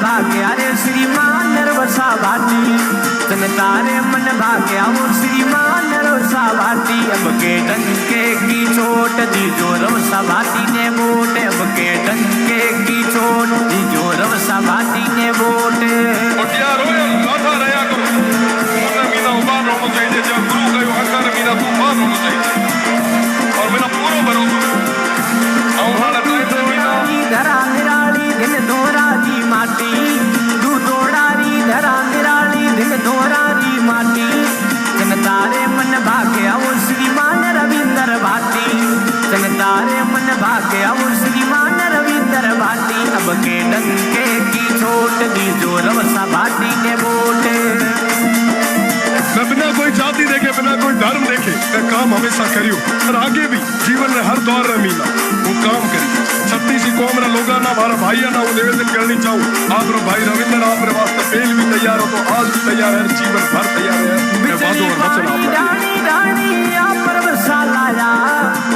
भाग्या रे श्रीमान नरवसा भाटी तन तारे मन भाग्या वो श्रीमान नरवसा भाटी अब के डंके की चोट दी जो रवसा भाटी ने वोट अब के डंके की चोट दी जो रवसा भाटी ने वोट गाथा रहा करो मीना उबार होना चाहिए जब गुरु कहो हंकार मीना तूफान होना चाहिए और मेरा पूरा भरोसा धरा निराली दिल दोरारी माटी दू दोड़ारी धरा निराली दिल दोरारी माटी जन तारे मन भाग्या वो श्रीमान रविंदर भाटी जन तारे मन भाग्या वो श्रीमान रविंदर भाटी अब के डंके की छोट दी जो रवसा भाटी ने वोट मैं बिना कोई जाति देखे बिना कोई धर्म देखे मैं काम हमेशा करियो और आगे भी जीवन में हर दौर में मीना वो काम करी छत्तीसी कौम रा लोगा ना हमारा भाई ना वो निवेदन करनी चाहूँ आप रो भाई रविंद्र आप रे वास्ते पहले भी तैयार हो तो आज भी तैयार है जीवन भर तैयार है मैं वादो और वचन रानी रानी आप परवसा लाया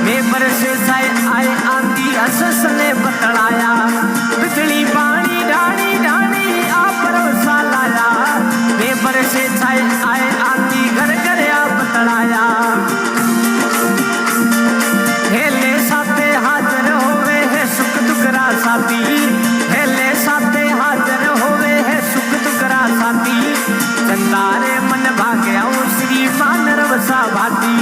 मैं बरसे साए आए आंधी असस ने बतलाया बिजली पानी डानी डानी आप परवसा लाया मैं बरसे साए आए आंधी घर घर आप बतलाया हेले साथे हाजर होवे है सुख दुख रा साथी हेले साथे हाजर होवे है सुख दुख रा साथी जनतारे मन भाग्या वो श्रीमान रवसा भाटी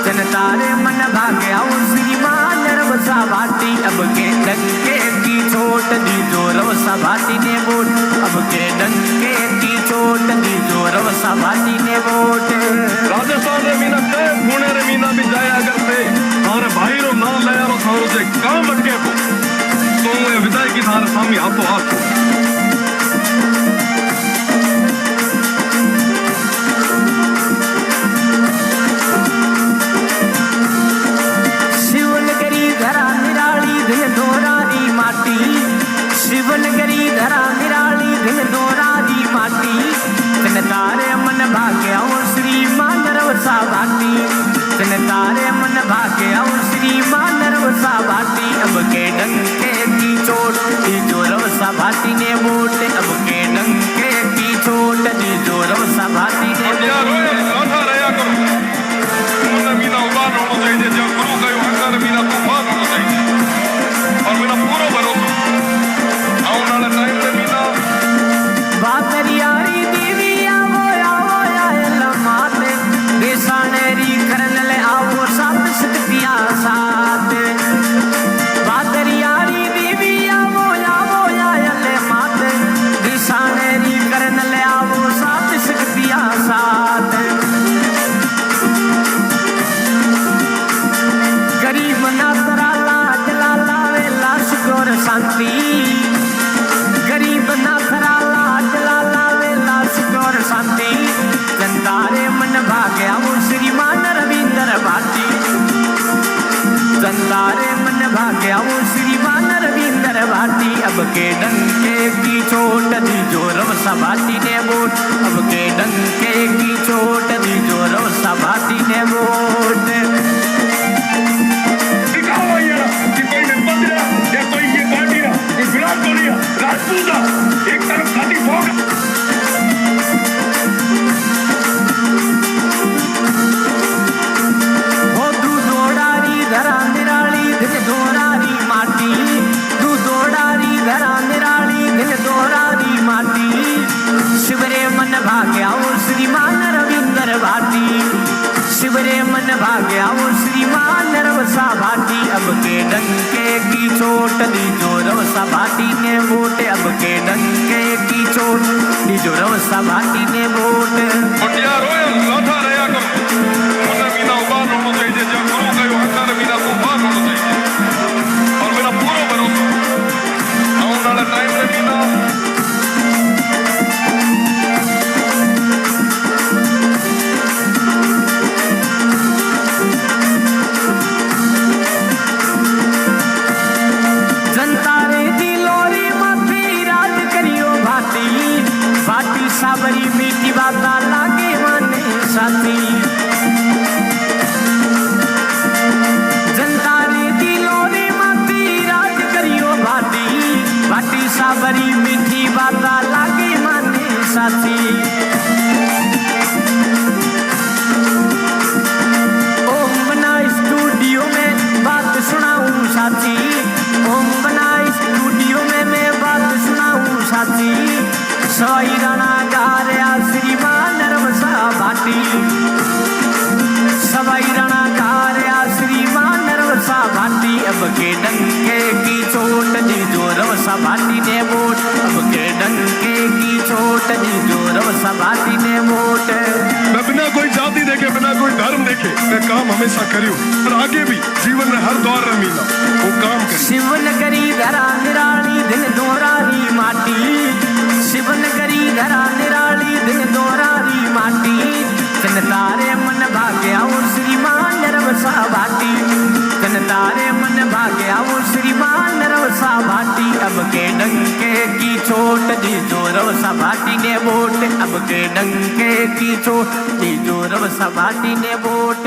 जनतारे मन भाग्या वो श्रीमान रवसा भाटी अब के डंके की चोट दी जो रवसा भाटी ने वोट अब के डंके की चोट दी जो रवसा भाटी ने वोट राजस्थान रे मीना के पुणे रे मीना भी जाया करते और भाई रो नाम लाया रो थारो से काम अटके को तो ये विदाई की थारे सामने हाथों हाथ शिवनगरी धरा निराली दिल दोरारी माटी शिवनगरी धरा निराली दिल दोरारी माटी तन तारे मन भाग्या वो श्रीमान रवसा भाटी तन तारे मन भाग्या वो श्रीमान रवसा भाटी अब के डंके की चोट दी जो रवसा भाटी ने वोट अब के डंके की चोट दी जो रवसा भाटी ने गाथा रहा करो मीना उबार होना चाहिए जब गुरु कहो हंकार मीना तूफान होना चाहिए और मेरा पूरा भरोसा आने वाला टाइम में मीना बातरियारी देवी आवो आवो आयल माते बेसानेरी करन ले आवो सात शक्तियां साथ बातरियारी देवी आवो आवो आयल माते बेसानेरी करन ले आवो सात शक्तियां साथ गरीब ना तराला जलाला वेला सुगोर शांति गरीब ना तराला जलाला वेला सुगोर शांति जनतारे मन भाग्या वो श्रीमान रविंदर भाटी जनतारे मन भाग्या वो श्रीमान रविंदर भाटी अब के डंके की चोट दी जो रवसा भाटी ने वोट अब के डंके की चोट दी जो रवसा भाटी ने वोट राजपूता एक तरफ खाती भोग हो दू दोड़ारी धरा निराली दिल दोरारी माटी दू दोड़ारी धरा निराली दिल दोरारी माटी शिवरे मन भाग्या वो श्रीमान रविंदर भाटी शिवरे मन भाग्या वो श्रीमान रवसा भाटी अब के डंके की चोट दी जो रवसा भाटी ने वोट अब के डंके की चोट दी जो रवसा भाटी ने वोट गाथा रहा करो मीना उबार होना चाहिए जब गुरु कहो हंकार मीना तूफान होना चाहिए और मेरा पूरा भरोसा आने वाला टाइम में मीना जनतारे दिलोरी माथी राज करियो भाटी भाटी साबरी मीठी बाता लागे माने साथी जनतारे दिलोरी माथी राज करियो भाटी भाटी साबरी मीठी बाता साची सवाई राणा गा रहा श्रीमान नरवसा भाटी सवाई राणा गा रहा श्रीमान नरवसा भाटी अब के डंके की चोट दी जो रवसा भाटी ने वोट अब के डंके की चोट दी जो रवसा भाटी ने वोट मैं बिना कोई जाति देखे बिना कोई धर्म देखे मैं काम हमेशा करियो और आगे भी जीवन में हर दौर में मिला वो काम करी शिवन करी धरा निराली दिन दोहरारी माटी शिवन करी धरा निराली दिन दोहरारी माटी तन तारे मन भाग्या वो श्रीमान नरवसा भाटी तन तारे मन भाग्या वो श्रीमान नरवसा भाटी अब के डंके की चोट दी जो रवसा भाटी ने वोट अब के डंके की चोट दी जो रवसा भाटी ने वोट